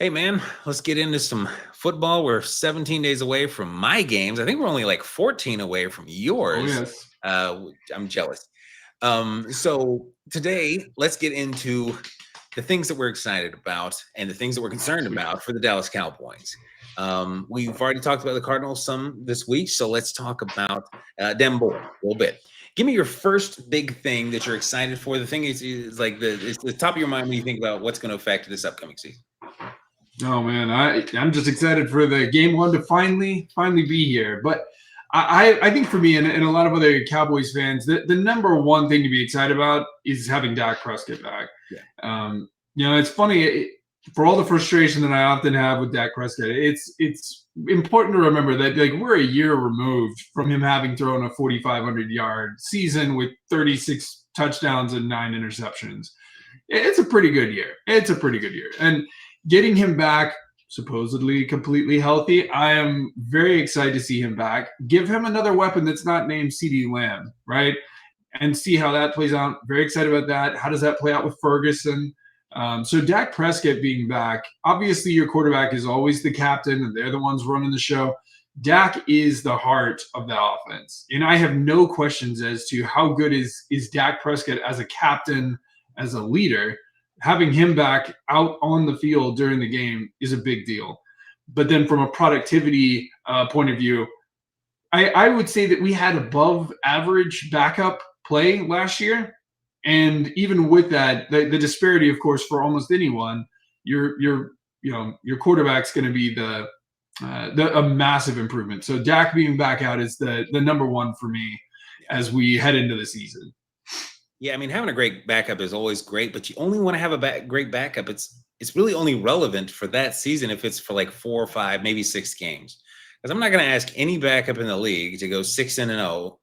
Hey man, let's get into some football. We're 17 days away from my games. I think we're only like 14 away from Oh, yours. yes. I'm jealous. So today, let's get into the things that we're excited about and the things that we're concerned about for the Dallas Cowboys. We've already talked about the Cardinals some this week, so let's talk about them boys a little bit. Give me your first big thing that you're excited for. The thing is like it's the top of your mind when you think about what's going to affect this upcoming season. Oh man, I'm just excited for the game one to finally be here. But I think for me and a lot of other Cowboys fans, the number one thing to be excited about is having Dak Prescott back. Yeah. It's funny for all the frustration that I often have with Dak Prescott. It's important to remember that like we're a year removed from him having thrown a 4,500-yard season with 36 touchdowns and 9 interceptions. It's a pretty good year. And getting him back, supposedly completely healthy, I am very excited to see him back. Give him another weapon that's not named CeeDee Lamb, right? And see how that plays out. Very excited about that. How does that play out with Ferguson? So Dak Prescott being back, obviously your quarterback is always the captain and they're the ones running the show. Dak is the heart of the offense. And I have no questions as to how good is Dak Prescott as a captain, as a leader. Having him back out on the field during the game is a big deal. But then from a productivity point of view, I would say that we had above average backup play last year. And even with that, the disparity, of course, for almost anyone, your quarterback's going to be a massive improvement. So Dak being back out is the number one for me as we head into the season. Yeah, I mean, having a great backup is always great, but you only want to have a great backup. It's really only relevant for that season if it's for like 4 or 5, maybe 6 games. Because I'm not going to ask any backup in the league to go 6-0,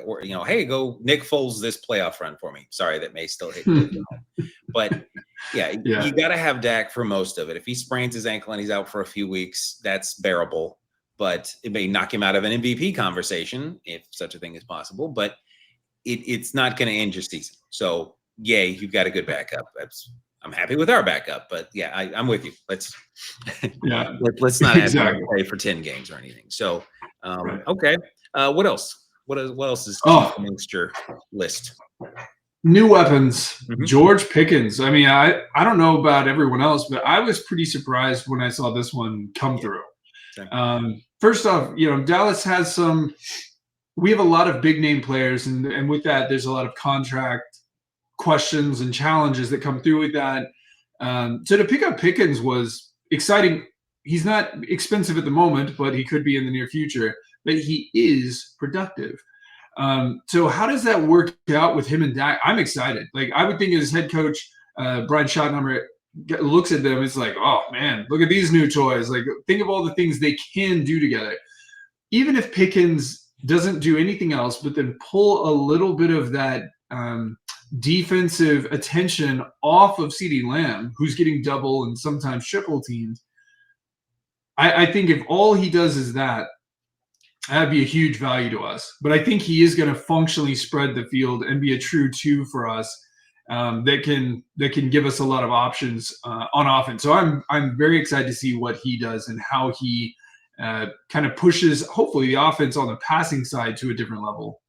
or hey, go Nick Foles this playoff run for me. Sorry, that may still hit close to home. But yeah, you got to have Dak for most of it. If he sprains his ankle and he's out for a few weeks, that's bearable. But it may knock him out of an MVP conversation if such a thing is possible. But it's not going to end your season. So yay, you've got a good backup. I'm happy with our backup, but yeah, I'm with you. Let's not ask him to play for 10 games or anything. So okay, what else? What else is amongst your list? New weapons, George Pickens. I mean, I don't know about everyone else, but I was pretty surprised when I saw this one come through. First off, Dallas has we have a lot of big name players, and with that, there's a lot of contract questions and challenges that come through with that. So to pick up Pickens was exciting. He's not expensive at the moment, but he could be in the near future. But he is productive. So how does that work out with him and Dak? I'm excited. Like I would think as head coach, Brian Schottenheimer looks at them, it's like, oh man, look at these new toys. Like think of all the things they can do together. Even if Pickens doesn't do anything else, but then pull a little bit of that defensive attention off of CeeDee Lamb, who's getting double and sometimes triple teamed. I think if all he does is that'd be a huge value to us. But I think he is going to functionally spread the field and be a true 2 for us that can give us a lot of options on offense. So I'm very excited to see what he does and how he kind of pushes, hopefully, the offense on the passing side to a different level.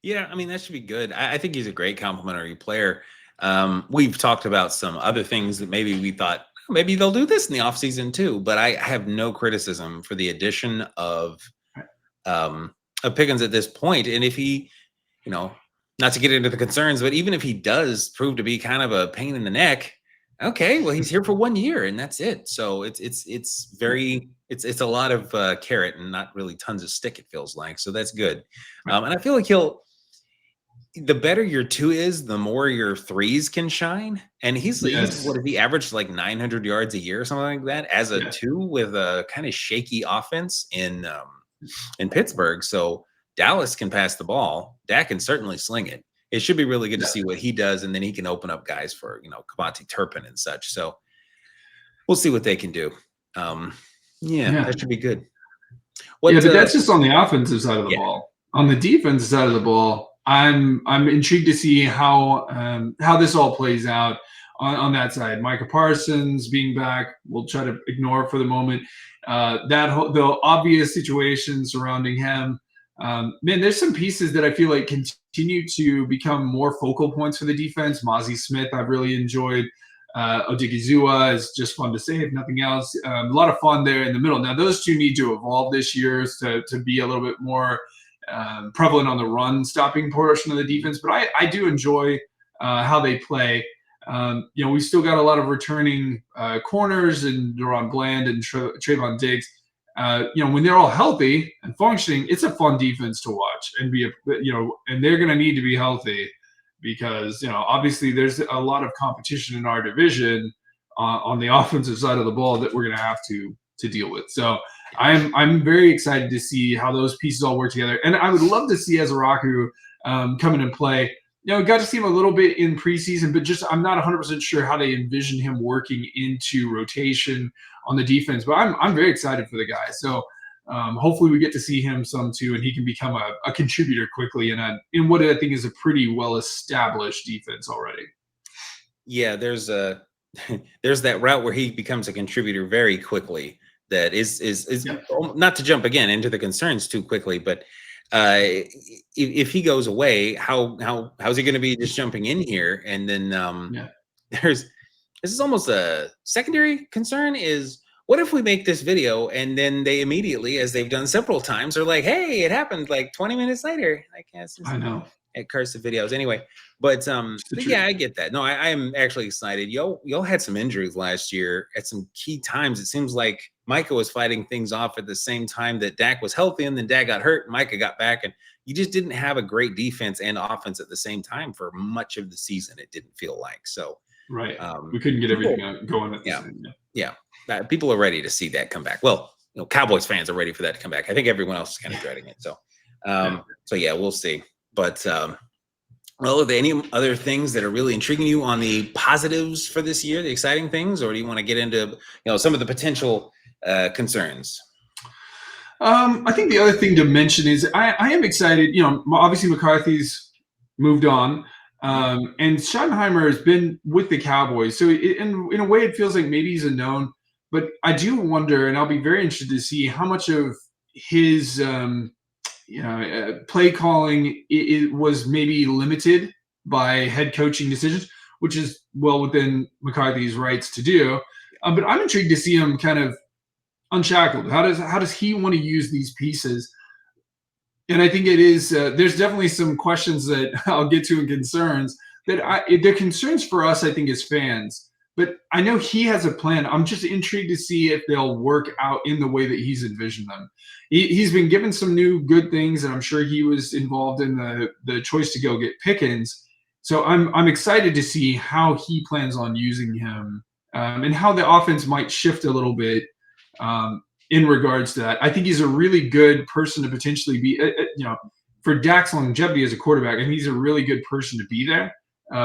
Yeah, I mean, that should be good. I think he's a great complementary player. We've talked about some other things that maybe we thought, maybe they'll do this in the offseason too, but I have no criticism for the addition of Pickens at this point. And if he, not to get into the concerns, but even if he does prove to be kind of a pain in the neck, okay, well, he's here for 1 year and that's it. So it's a lot of carrot and not really tons of stick, it feels like. So that's good. And I feel like the better your 2 is, the more your 3s can shine. And he's what, if he averaged like 900 yards a year or something like that as a 2 with a kind of shaky offense in Pittsburgh. So Dallas can pass the ball. Dak can certainly sling it. It should be really good to see what he does, and then he can open up guys for Kavonte Turpin and such. So we'll see what they can do. That should be good. But that's just on the offensive side of the ball. On the defensive side of the ball, I'm intrigued to see how this all plays out. on that side. Micah Parsons being back, we'll try to ignore for the moment. The obvious situation surrounding him. Man, there's some pieces that I feel like continue to become more focal points for the defense. Mozzie Smith, I've really enjoyed. Odigizua is just fun to say, if nothing else. A lot of fun there in the middle. Now, those two need to evolve this year to be a little bit more prevalent on the run stopping portion of the defense. But I do enjoy how they play. We still got a lot of returning corners and Deron Bland and Trayvon Diggs. When they're all healthy and functioning, it's a fun defense to watch and and they're going to need to be healthy because, obviously there's a lot of competition in our division on the offensive side of the ball that we're going to have to deal with. So I'm very excited to see how those pieces all work together. And I would love to see Ezraku come in and play. We got to see him a little bit in preseason, but I'm not 100% sure how they envision him working into rotation on the defense. But I'm very excited for the guy. So hopefully we get to see him some too, and he can become a contributor quickly in what I think is a pretty well-established defense already. Yeah, there's that route where he becomes a contributor very quickly. That is not to jump again into the concerns too quickly, but if he goes away, how's he going to be just jumping in here? And then this is almost a secondary concern is what if we make this video and then they immediately, as they've done several times, are like, hey, it happened like 20 minutes later. I know. At cursive videos anyway, but yeah, I get that. No, I am actually excited. Y'all had some injuries last year at some key times. It seems like Micah was fighting things off at the same time that Dak was healthy, and then Dak got hurt. Micah got back, and you just didn't have a great defense and offense at the same time for much of the season. It didn't feel like so. Right. We couldn't get everything going at the same. Yeah. People are ready to see that come back. Well, Cowboys fans are ready for that to come back. I think everyone else is kind of dreading it. So, so yeah, we'll see. But are there any other things that are really intriguing you on the positives for this year, the exciting things, or do you want to get into some of the potential concerns? I think the other thing to mention is I am excited. Obviously McCarthy's moved on, and Schottenheimer has been with the Cowboys. So in a way, it feels like maybe he's a known. But I do wonder, and I'll be very interested to see how much of his play calling it was maybe limited by head coaching decisions, which is well within McCarthy's rights to do. But I'm intrigued to see him kind of unshackled. How does he want to use these pieces? And I think it is. There's definitely some questions that I'll get to and concerns that they're concerns for us. I think as fans. But I know he has a plan. I'm just intrigued to see if they'll work out in the way that he's envisioned them. He's been given some new good things, and I'm sure he was involved in the choice to go get Pickens. So I'm excited to see how he plans on using him and how the offense might shift a little bit in regards to that. I think he's a really good person to potentially be, for Dak's longevity as a quarterback. I think he's a really good person to be there.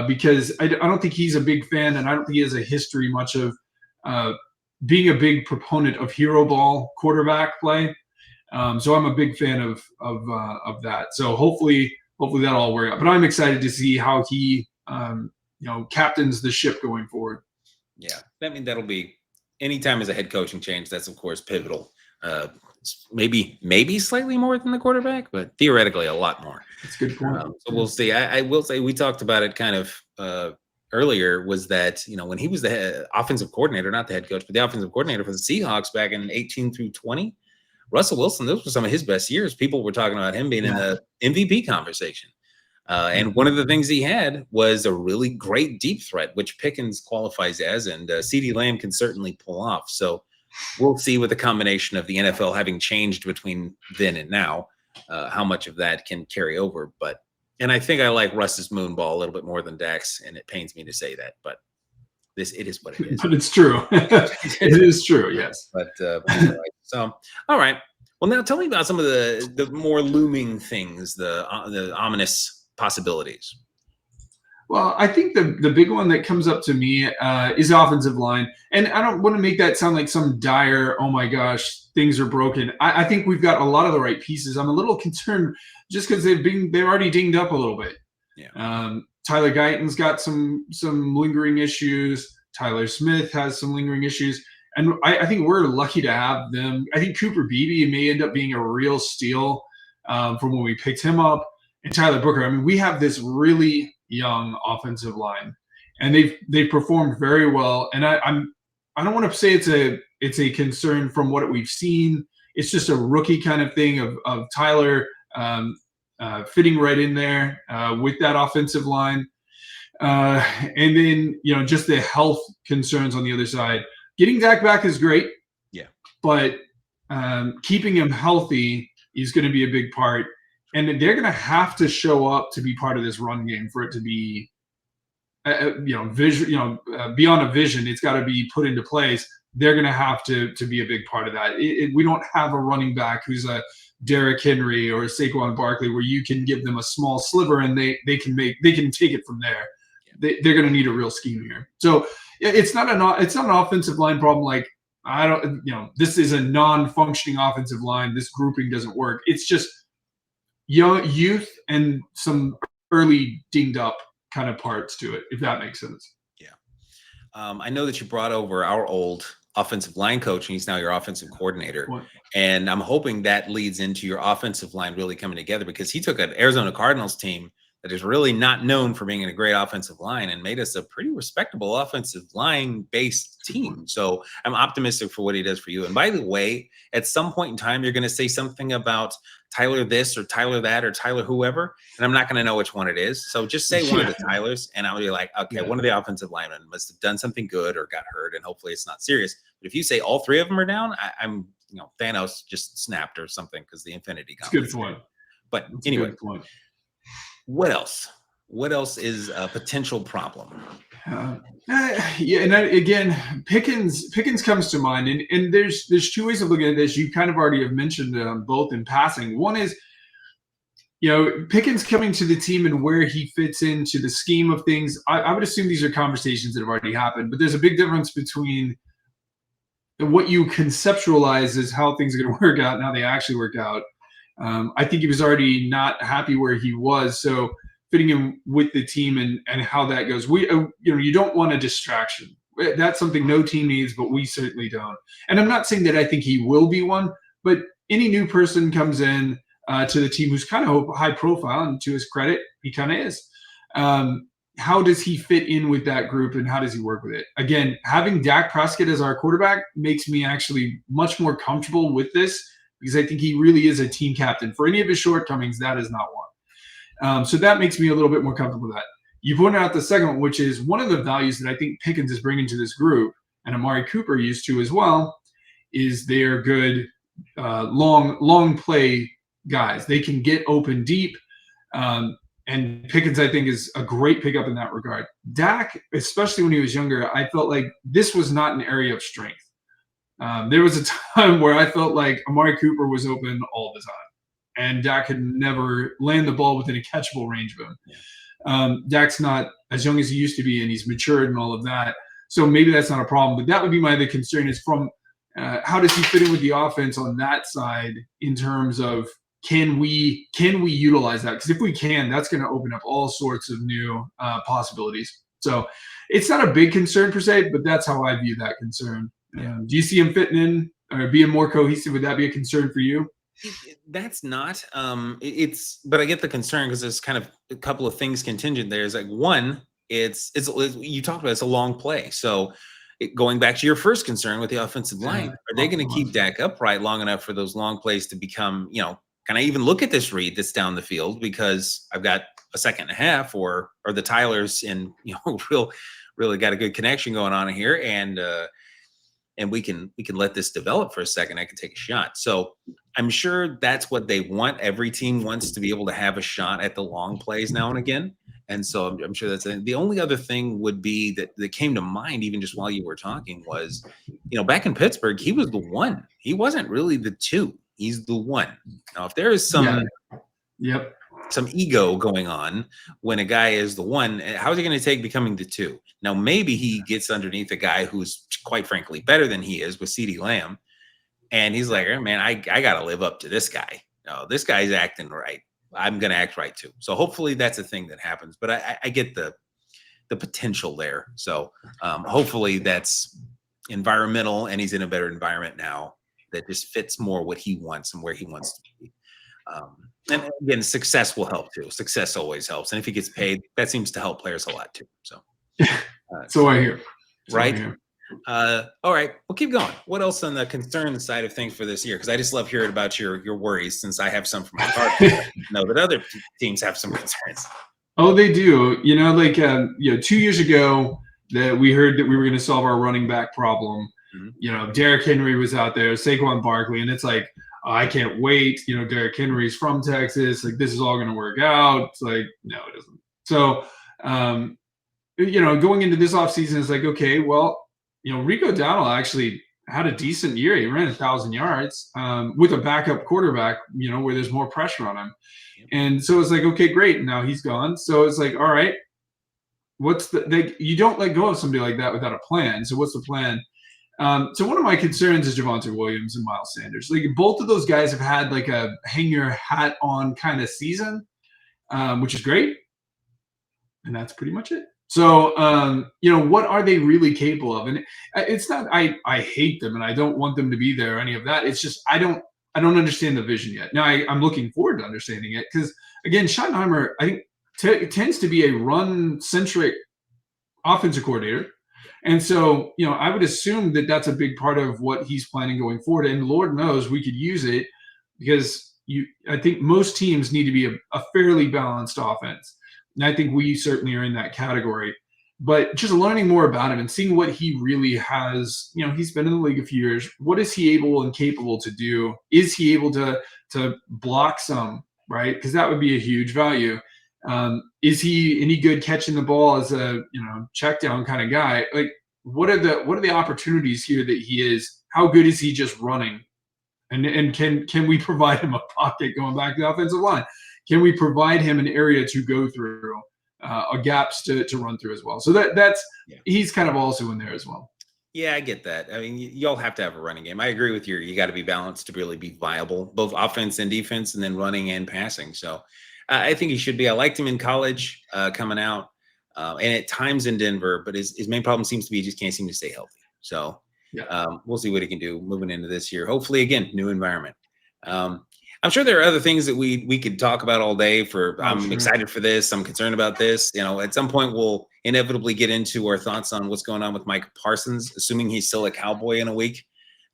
Because I don't think he's a big fan, and I don't think he has a history much of being a big proponent of hero ball quarterback play. So I'm a big fan of that. So hopefully that'll all work out. But I'm excited to see how he captains the ship going forward. Yeah, I mean that'll be anytime as a head coaching change. That's of course pivotal. Maybe slightly more than the quarterback, but theoretically a lot more. That's a good point. So we'll see. I will say we talked about it kind of earlier. Was that when he was the offensive coordinator, not the head coach, but the offensive coordinator for the Seahawks back in 18 through 20. Russell Wilson, those were some of his best years. People were talking about him being in the MVP conversation. And one of the things he had was a really great deep threat, which Pickens qualifies as, and CeeDee Lamb can certainly pull off. So we'll see with the combination of the NFL having changed between then and now, how much of that can carry over. And I think I like Russ's moonball a little bit more than Dak's, and it pains me to say that, but it is what it is. But it's true. It is true, yes. But so, all right. Well, now tell me about some of the more looming things, the ominous possibilities. Well, I think the big one that comes up to me is offensive line. And I don't want to make that sound like some dire, oh my gosh, things are broken. I think we've got a lot of the right pieces. I'm a little concerned just because they're already dinged up a little bit. Yeah. Tyler Guyton's got some lingering issues. Tyler Smith has some lingering issues. And I think we're lucky to have them. I think Cooper Beebe may end up being a real steal from when we picked him up. And Tyler Booker. I mean, we have this really young offensive line, and they've performed very well. And I don't want to say it's a concern from what we've seen. It's just a rookie kind of thing of Tyler fitting right in there with that offensive line. And then, just the health concerns on the other side. Getting Dak back is great. Yeah. But keeping him healthy is going to be a big part. And they're going to have to show up to be part of this run game for it to be, beyond a vision. It's got to be put into place. They're going to have to be a big part of that. We don't have a running back who's a Derrick Henry or a Saquon Barkley where you can give them a small sliver and they can take it from there. They're going to need a real scheme here. So it's not an offensive line problem. Like, this is a non-functioning offensive line. This grouping doesn't work. It's just young youth and some early dinged up kind of parts to it, if that makes sense. Yeah. I know that you brought over our old offensive line coach, and he's now your offensive coordinator. What? And I'm hoping that leads into your offensive line really coming together, because he took an Arizona Cardinals team that is really not known for being a great offensive line and made us a pretty respectable offensive line-based team. So I'm optimistic for what he does for you. And by the way, at some point in time, you're going to say something about Tyler this or Tyler that or Tyler whoever, and I'm not going to know which one it is. So just say one of the Tylers, and I'll be like, okay, one of the offensive linemen must have done something good or got hurt, and hopefully it's not serious. But if you say all three of them are down, I'm Thanos just snapped or something, because the Infinity Gauntlet. Good point. But anyway, what else? What else is a potential problem? And again, Pickens comes to mind, and there's two ways of looking at this. You kind of already have mentioned both in passing. One is, Pickens coming to the team and where he fits into the scheme of things. I would assume these are conversations that have already happened, but there's a big difference between what you conceptualize as how things are going to work out and how they actually work out. I think he was already not happy where he was, so fitting him with the team and how that goes. You don't want a distraction. That's something no team needs, but we certainly don't. And I'm not saying that I think he will be one, but any new person comes in to the team who's kind of high profile, and to his credit, he kind of is. How does he fit in with that group, and how does he work with it? Again, having Dak Prescott as our quarterback makes me actually much more comfortable with this, because I think he really is a team captain. For any of his shortcomings, that is not one. So that makes me a little bit more comfortable with that. You pointed out the second one, which is one of the values that I think Pickens is bringing to this group, and Amari Cooper used to as well, is they're good long play guys. They can get open deep. And Pickens, I think, is a great pickup in that regard. Dak, especially when he was younger, I felt like this was not an area of strength. There was a time where I felt like Amari Cooper was open all the time, and Dak could never land the ball within a catchable range of him. Yeah. Dak's not as young as he used to be, and he's matured and all of that. So maybe that's not a problem. But that would be my other concern, is from how does he fit in with the offense on that side, in terms of can we utilize that? Because if we can, that's going to open up all sorts of new possibilities. So it's not a big concern per se, but that's how I view that concern. Do you see him fitting in or being more cohesive? Would that be a concern for you? That's not. But I get the concern, because there's kind of a couple of things contingent there. Is like, one, it's you talked about, it's a long play. So going back to your first concern with the offensive line, are they going to keep Dak upright long enough for those long plays to become, can I even look at this read that's down the field, because I've got a second and a half, or the Tylers in, really got a good connection going on here, and we can let this develop for a second. I can take a shot. So I'm sure that's what they want. Every team wants to be able to have a shot at the long plays now and again. And so I'm sure that's the only other thing would be that came to mind, even just while you were talking, was, back in Pittsburgh, he was the one. He wasn't really the two. He's the one. Now, if there is some ego going on when a guy is the one, how's he going to take becoming the two? Now, maybe he gets underneath a guy who's, quite frankly, better than he is, with CeeDee Lamb, and he's like, man, I got to live up to this guy. No, this guy's acting right. I'm going to act right too. So hopefully that's a thing that happens. But I get the potential there. So hopefully that's environmental, and he's in a better environment now that just fits more what he wants and where he wants to be. And again, success will help too. Success always helps. And if he gets paid, that seems to help players a lot too. So, so I hear. Right. All right. We'll keep going. What else on the concern side of things for this year? Because I just love hearing about your worries, since I have some from my Cardinals. Know that other teams have some concerns. Oh, they do. Like 2 years ago that we heard that we were going to solve our running back problem. Mm-hmm. Derrick Henry was out there, Saquon Barkley, and it's like, I can't wait. Derrick Henry's from Texas. Like, this is all going to work out. It's like, no, it doesn't. So, going into this offseason, it's like, okay, well, Rico Dowdle actually had a decent year. He ran 1,000 yards with a backup quarterback, where there's more pressure on him. And so it's like, okay, great. Now he's gone. So it's like, all right, you don't let go of somebody like that without a plan. So what's the plan? So one of my concerns is Javonte Williams and Miles Sanders. Like, both of those guys have had like a hang your hat on kind of season, which is great. And that's pretty much it. So, what are they really capable of? And it's not, I hate them and I don't want them to be there or any of that. It's just, I don't understand the vision yet. Now I'm looking forward to understanding it, because again, Schottenheimer, I think tends to be a run centric offensive coordinator. And so, I would assume that that's a big part of what he's planning going forward. And Lord knows we could use it, because I think most teams need to be a fairly balanced offense. And I think we certainly are in that category. But just learning more about him and seeing what he really has, he's been in the league a few years. What is he able and capable to do? Is he able to block some, right? Because that would be a huge value. Is he any good catching the ball as a check down kind of guy? Like, what are the opportunities here that he is? How good is he just running? And can we provide him a pocket going back to the offensive line? Can we provide him an area to go through, gaps to run through as well? So he's kind of also in there as well. Yeah, I get that. I mean, y'all have to have a running game. I agree with you got to be balanced to really be viable, both offense and defense, and then running and passing. So I think he should be. I liked him in college coming out, and at times in Denver, but his main problem seems to be he just can't seem to stay healthy. So we'll see what he can do moving into this year. Hopefully, again, new environment. I'm sure there are other things that we could talk about all day. I'm excited for this. I'm concerned about this. At some point we'll inevitably get into our thoughts on what's going on with Micah Parsons, assuming he's still a Cowboy in a week.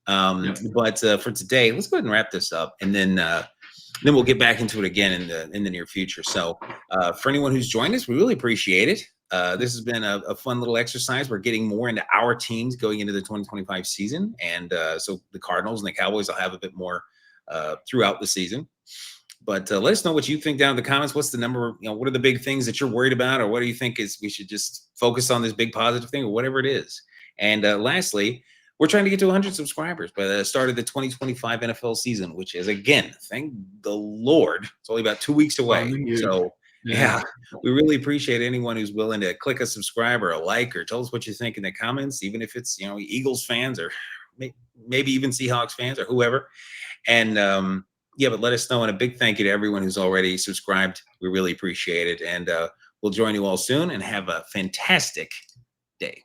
But for today, let's go ahead and wrap this up, and then we'll get back into it again in the near future. So for anyone who's joined us, we really appreciate it. This has been a fun little exercise. We're getting more into our teams going into the 2025 season, and so the Cardinals and the Cowboys will have a bit more throughout the season. But let us know what you think down in the comments. What's the number? What are the big things that you're worried about, or what do you think is we should just focus on this big positive thing, or whatever it is? And lastly, we're trying to get to 100 subscribers by the start of the 2025 NFL season, which is, again, thank the Lord, it's only about 2 weeks away. So yeah, we really appreciate anyone who's willing to click a subscribe or a like, or tell us what you think in the comments, even if it's Eagles fans or maybe even Seahawks fans or whoever. And but let us know. And a big thank you to everyone who's already subscribed. We really appreciate it. And we'll join you all soon, and have a fantastic day.